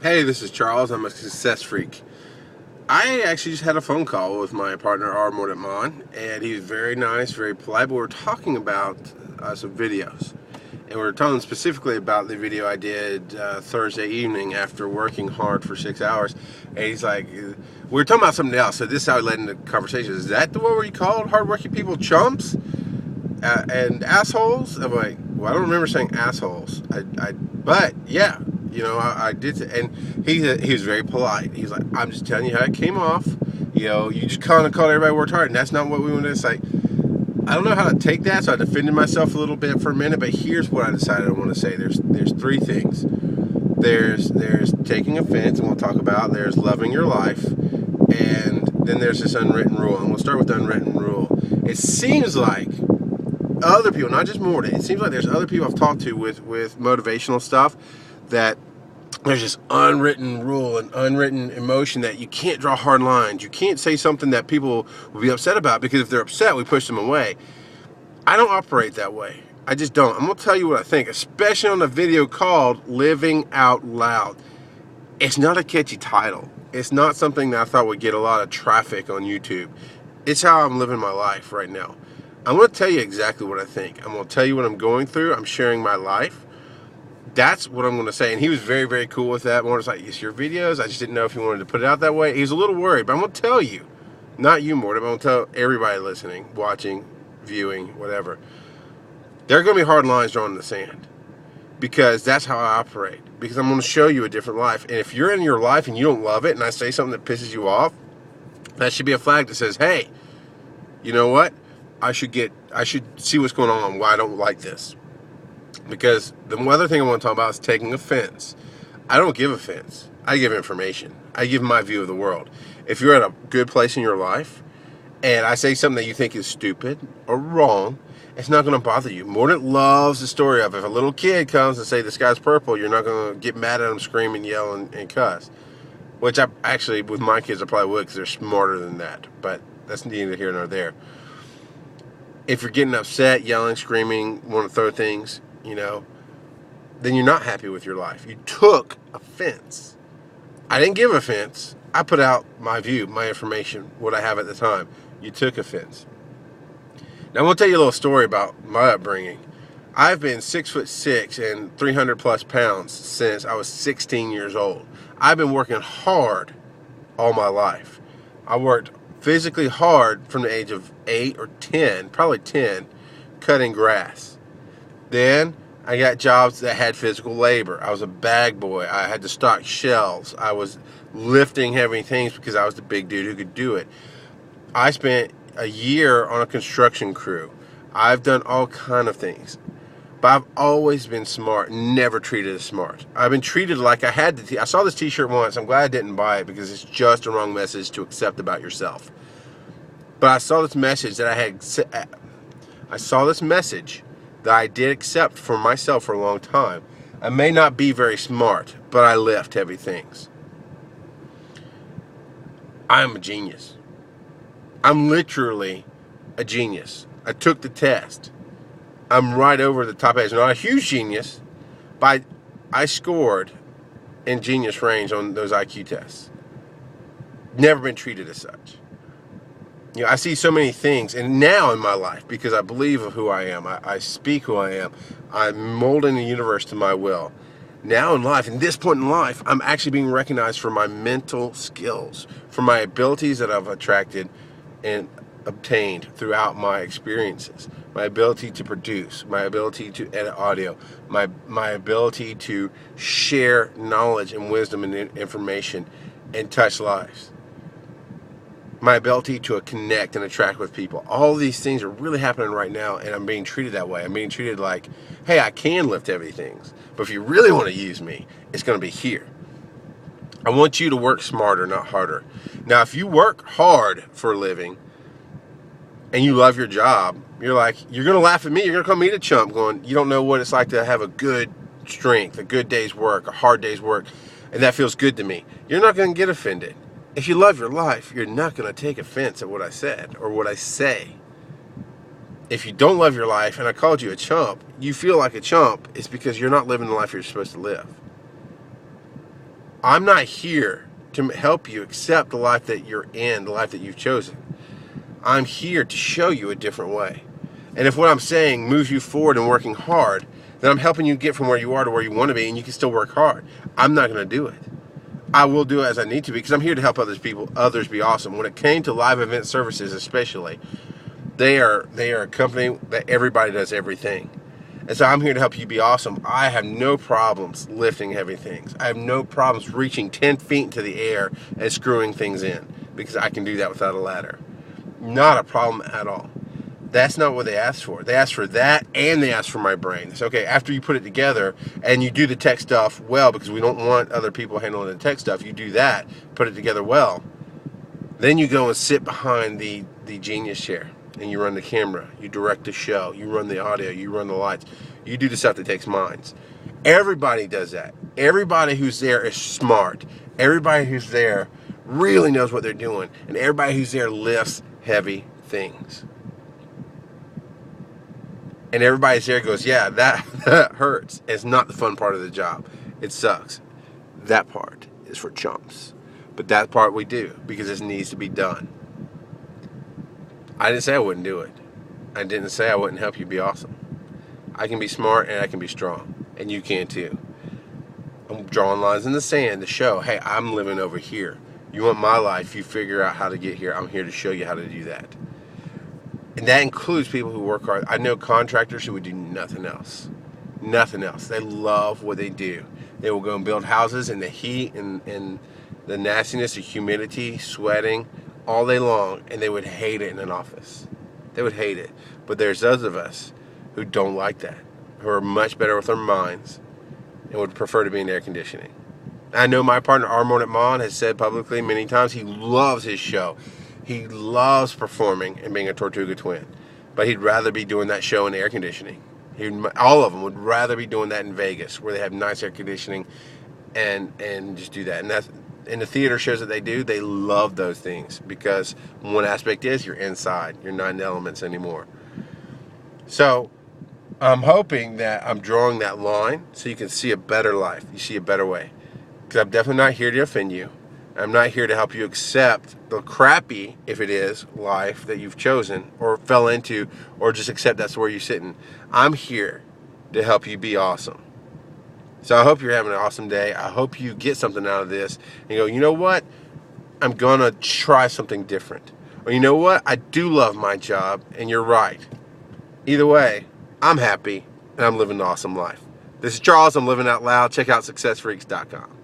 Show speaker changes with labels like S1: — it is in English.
S1: Hey, this is Charles. I'm a success freak. I actually just had a phone call with my partner, Mordant Mahon, and he's very nice, very polite. But we're talking about some videos, and we're talking specifically about the video I did Thursday evening after working hard for 6 hours. And he's like, we were talking about something else. So this is how we led into the conversation. Is that the one where you called hardworking people chumps and assholes? I'm like, well, I don't remember saying assholes. But yeah. I did, and he was very polite. He's like, I'm just telling you how it came off. You just kind of called everybody worked hard, and that's not what we wanted to say. I don't know how to take that, so I defended myself a little bit for a minute. But here's what I decided I want to say. There's three things. There's taking offense, and we'll talk about. There's loving your life, and then there's this unwritten rule. And we'll start with the unwritten rule. It seems like other people, not just Morton. It seems like there's other people I've talked to with motivational stuff that there's this unwritten rule and unwritten emotion that you can't draw hard lines. You can't say something that people will be upset about, because if they're upset, we push them away. I don't operate that way. I just don't. I'm going to tell you what I think, especially on a video called Living Out Loud. It's not a catchy title. It's not something that I thought would get a lot of traffic on YouTube. It's how I'm living my life right now. I'm going to tell you exactly what I think. I'm going to tell you what I'm going through. I'm sharing my life. That's what I'm going to say. And he was very, very cool with that. Morton's like, it's your videos. I just didn't know if he wanted to put it out that way. He was a little worried, but I'm going to tell you, not you, Morton, but I'm going to tell everybody listening, watching, viewing, whatever. There are going to be hard lines drawn in the sand, because that's how I operate. Because I'm going to show you a different life. And if you're in your life and you don't love it, and I say something that pisses you off, that should be a flag that says, hey, you know what? I should see what's going on, why I don't like this. Because the other thing I want to talk about is taking offense. I don't give offense. I give information. I give my view of the world. If you're at a good place in your life and I say something that you think is stupid or wrong, it's not going to bother you. Mordant loves the story of if a little kid comes and say the sky's purple, you're not going to get mad at them, scream and yell and cuss. Which I actually, with my kids, I probably would, because they're smarter than that. But that's neither here nor there. If you're getting upset, yelling, screaming, want to throw things, then you're not happy with your life. You took offense. I didn't give offense. I put out my view, my information, what I have at the time. You took offense. Now I'm going to tell you a little story about my upbringing. I've been 6'6" and 300 plus pounds since I was 16 years old. I've been working hard all my life. I worked physically hard from the age of 8 or 10, probably 10, cutting grass. Then I got jobs that had physical labor. I was a bag boy. I had to stock shelves. I was lifting heavy things because I was the big dude who could do it. I spent a year on a construction crew. I've done all kind of things. But I've always been smart, never treated as smart. I've been treated like I had to. I saw this t-shirt once. I'm glad I didn't buy it, because it's just a wrong message to accept about yourself. But I saw this message that I did accept for myself for a long time. I may not be very smart, but I lift heavy things. I am a genius. I'm literally a genius. I took the test. I'm right over the top edge. Not a huge genius, but I scored in genius range on those IQ tests. Never been treated as such. I see so many things, and now in my life, because I believe of who I am, I speak who I am, I'm molding the universe to my will. Now in life, in this point in life, I'm actually being recognized for my mental skills, for my abilities that I've attracted and obtained throughout my experiences, my ability to produce, my ability to edit audio, my ability to share knowledge and wisdom and information and touch lives. My ability to connect and attract with people. All these things are really happening right now, and I'm being treated that way. I'm being treated like, hey, I can lift heavy things, but if you really want to use me, it's going to be here. I want you to work smarter, not harder. Now, if you work hard for a living and you love your job, you're going to laugh at me. You're going to call me the chump, going, you don't know what it's like to have a good strength, a good day's work, a hard day's work, and that feels good to me. You're not going to get offended. If you love your life, you're not going to take offense at what I said or what I say. If you don't love your life and I called you a chump, you feel like a chump, it's because you're not living the life you're supposed to live. I'm not here to help you accept the life that you're in, the life that you've chosen. I'm here to show you a different way. And if what I'm saying moves you forward and working hard, then I'm helping you get from where you are to where you want to be, and you can still work hard. I'm not going to do it. I will do it as I need to, because I'm here to help others be awesome. When it came to live event services especially, they are a company that everybody does everything. And so I'm here to help you be awesome. I have no problems lifting heavy things. I have no problems reaching 10 feet into the air and screwing things in, because I can do that without a ladder. Not a problem at all. That's not what they asked for. They asked for that, and they asked for my brain. It's okay, after you put it together and you do the tech stuff well, because we don't want other people handling the tech stuff, you do that, put it together well, then you go and sit behind the genius chair, and you run the camera, you direct the show, you run the audio, you run the lights, you do the stuff that takes minds. Everybody does that. Everybody who's there is smart. Everybody who's there really knows what they're doing, and everybody who's there lifts heavy things. And everybody's there goes, yeah, that hurts. It's not the fun part of the job. It sucks. That part is for chumps. But that part we do, because it needs to be done. I didn't say I wouldn't do it. I didn't say I wouldn't help you be awesome. I can be smart and I can be strong. And you can too. I'm drawing lines in the sand to show, hey, I'm living over here. You want my life, you figure out how to get here. I'm here to show you how to do that. And that includes people who work hard. I know contractors who would do nothing else. Nothing else. They love what they do. They will go and build houses in the heat and the nastiness, the humidity, sweating all day long, and they would hate it in an office. They would hate it. But there's those of us who don't like that, who are much better with their minds and would prefer to be in air conditioning. I know my partner, Mordant Mahon, has said publicly many times he loves his show. He loves performing and being a Tortuga twin, but he'd rather be doing that show in air conditioning. All of them would rather be doing that in Vegas, where they have nice air conditioning, and just do that. And that's in the theater shows that they do. They love those things, because one aspect is you're inside. You're not in the elements anymore. So I'm hoping that I'm drawing that line so you can see a better life. You see a better way, because I'm definitely not here to offend you. I'm not here to help you accept the crappy, if it is, life that you've chosen or fell into, or just accept that's where you're sitting. I'm here to help you be awesome. So I hope you're having an awesome day. I hope you get something out of this and go, you know what? I'm going to try something different. Or you know what? I do love my job, and you're right. Either way, I'm happy and I'm living an awesome life. This is Charles. I'm living out loud. Check out successfreaks.com.